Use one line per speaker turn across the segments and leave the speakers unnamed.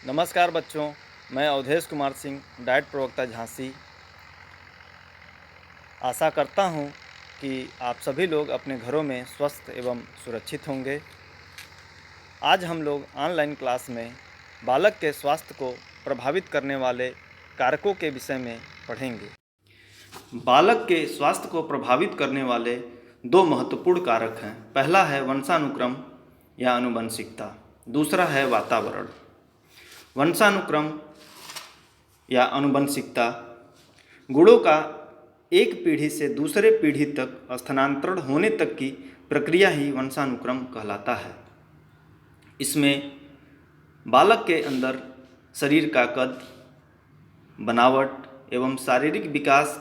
नमस्कार बच्चों, मैं अवधेश कुमार सिंह, डाइट प्रवक्ता झांसी। आशा करता हूँ कि आप सभी लोग अपने घरों में स्वस्थ एवं सुरक्षित होंगे। आज हम लोग ऑनलाइन क्लास में बालक के स्वास्थ्य को प्रभावित करने वाले कारकों के विषय में पढ़ेंगे। बालक के स्वास्थ्य को प्रभावित करने वाले दो महत्वपूर्ण कारक हैं। पहला है वंशानुक्रम या आनुवंशिकता, दूसरा है वातावरण। वंशानुक्रम या आनुवंशिकता गुणों का एक पीढ़ी से दूसरे पीढ़ी तक स्थानांतरण होने तक की प्रक्रिया ही वंशानुक्रम कहलाता है। इसमें बालक के अंदर शरीर का कद, बनावट एवं शारीरिक विकास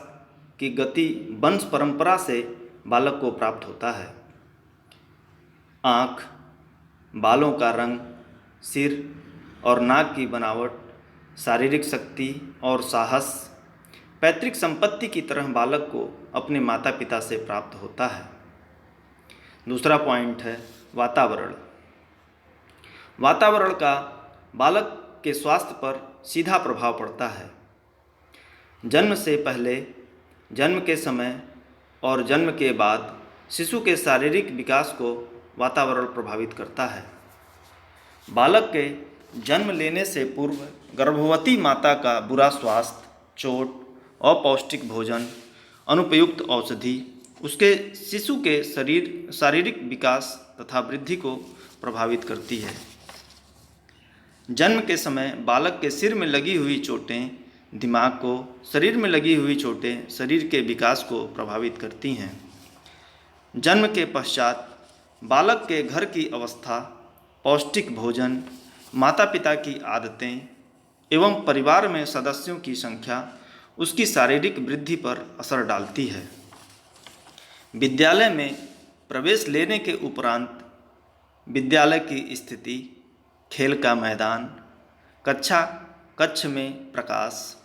की गति वंश परंपरा से बालक को प्राप्त होता है। आँख, बालों का रंग, सिर और नाक की बनावट, शारीरिक शक्ति और साहस पैतृक संपत्ति की तरह बालक को अपने माता पिता से प्राप्त होता है। दूसरा पॉइंट है वातावरण। वातावरण का बालक के स्वास्थ्य पर सीधा प्रभाव पड़ता है। जन्म से पहले, जन्म के समय और जन्म के बाद शिशु के शारीरिक विकास को वातावरण प्रभावित करता है। बालक के जन्म लेने से पूर्व गर्भवती माता का बुरा स्वास्थ्य, चोट, अपौष्टिक भोजन, अनुपयुक्त औषधि उसके शिशु के शारीरिक विकास तथा वृद्धि को प्रभावित करती है। जन्म के समय बालक के सिर में लगी हुई चोटें दिमाग को, शरीर में लगी हुई चोटें शरीर के विकास को प्रभावित करती हैं। जन्म के पश्चात बालक के घर की अवस्था, पौष्टिक भोजन, माता पिता की आदतें एवं परिवार में सदस्यों की संख्या उसकी शारीरिक वृद्धि पर असर डालती है। विद्यालय में प्रवेश लेने के उपरांत विद्यालय की स्थिति, खेल का मैदान, कक्ष में प्रकाश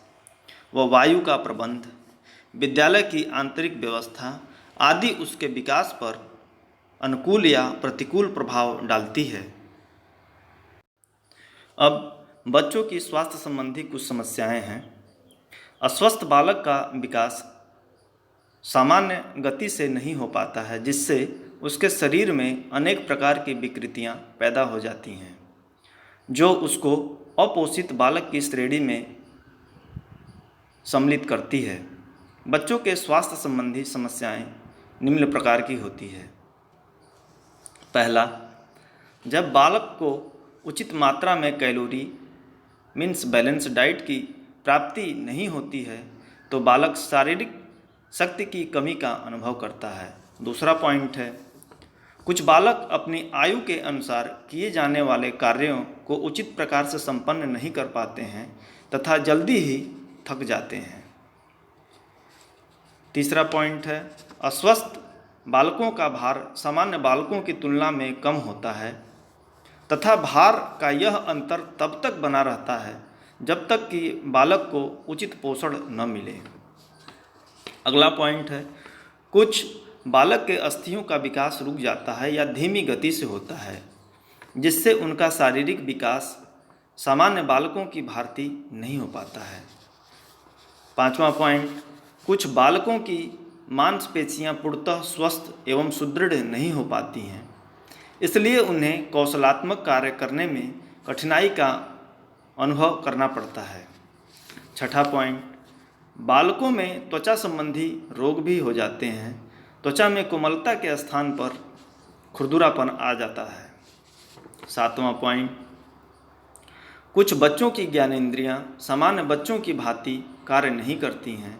व वायु का प्रबंध, विद्यालय की आंतरिक व्यवस्था आदि उसके विकास पर अनुकूल या प्रतिकूल प्रभाव डालती है। अब बच्चों की स्वास्थ्य संबंधी कुछ समस्याएं हैं। अस्वस्थ बालक का विकास सामान्य गति से नहीं हो पाता है, जिससे उसके शरीर में अनेक प्रकार की विकृतियां पैदा हो जाती हैं, जो उसको अपोषित बालक की श्रेणी में सम्मिलित करती है। बच्चों के स्वास्थ्य संबंधी समस्याएं निम्न प्रकार की होती है। पहला, जब बालक को उचित मात्रा में कैलोरी मीन्स बैलेंस डाइट की प्राप्ति नहीं होती है तो बालक शारीरिक शक्ति की कमी का अनुभव करता है। दूसरा पॉइंट है, कुछ बालक अपनी आयु के अनुसार किए जाने वाले कार्यों को उचित प्रकार से संपन्न नहीं कर पाते हैं तथा जल्दी ही थक जाते हैं। तीसरा पॉइंट है, अस्वस्थ बालकों का भार सामान्य बालकों की तुलना में कम होता है तथा भार का यह अंतर तब तक बना रहता है जब तक कि बालक को उचित पोषण न मिले। अगला पॉइंट है, कुछ बालक के अस्थियों का विकास रुक जाता है या धीमी गति से होता है, जिससे उनका शारीरिक विकास सामान्य बालकों की भांति नहीं हो पाता है। पांचवा पॉइंट, कुछ बालकों की मांसपेशियां पूर्णतः स्वस्थ एवं सुदृढ़ नहीं हो पाती हैं, इसलिए उन्हें कौशलात्मक कार्य करने में कठिनाई का अनुभव करना पड़ता है। छठा पॉइंट, बालकों में त्वचा संबंधी रोग भी हो जाते हैं। त्वचा में कोमलता के स्थान पर खुरदुरापन आ जाता है। सातवां पॉइंट, कुछ बच्चों की ज्ञानेंद्रियां सामान्य बच्चों की भांति कार्य नहीं करती हैं।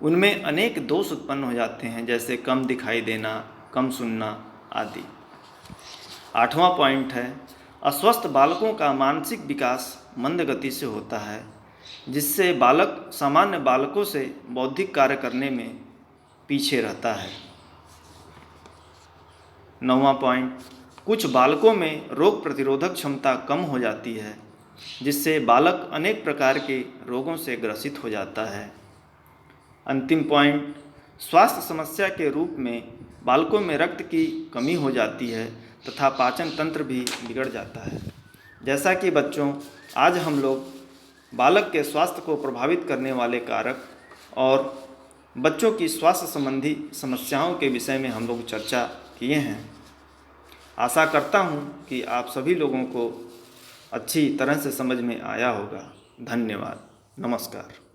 उनमें अनेक दोष उत्पन्न हो जाते हैं, जैसे कम दिखाई देना, कम सुनना आदि। आठवां पॉइंट है, अस्वस्थ बालकों का मानसिक विकास मंद गति से होता है, जिससे बालक सामान्य बालकों से बौद्धिक कार्य करने में पीछे रहता है। नौवां पॉइंट, कुछ बालकों में रोग प्रतिरोधक क्षमता कम हो जाती है, जिससे बालक अनेक प्रकार के रोगों से ग्रसित हो जाता है। अंतिम पॉइंट, स्वास्थ्य समस्या के रूप में बालकों में रक्त की कमी हो जाती है तथा पाचन तंत्र भी बिगड़ जाता है। जैसा कि बच्चों, आज हम लोग बालक के स्वास्थ्य को प्रभावित करने वाले कारक और बच्चों की स्वास्थ्य संबंधी समस्याओं के विषय में हम लोग चर्चा किए हैं। आशा करता हूँ कि आप सभी लोगों को अच्छी तरह से समझ में आया होगा। धन्यवाद। नमस्कार।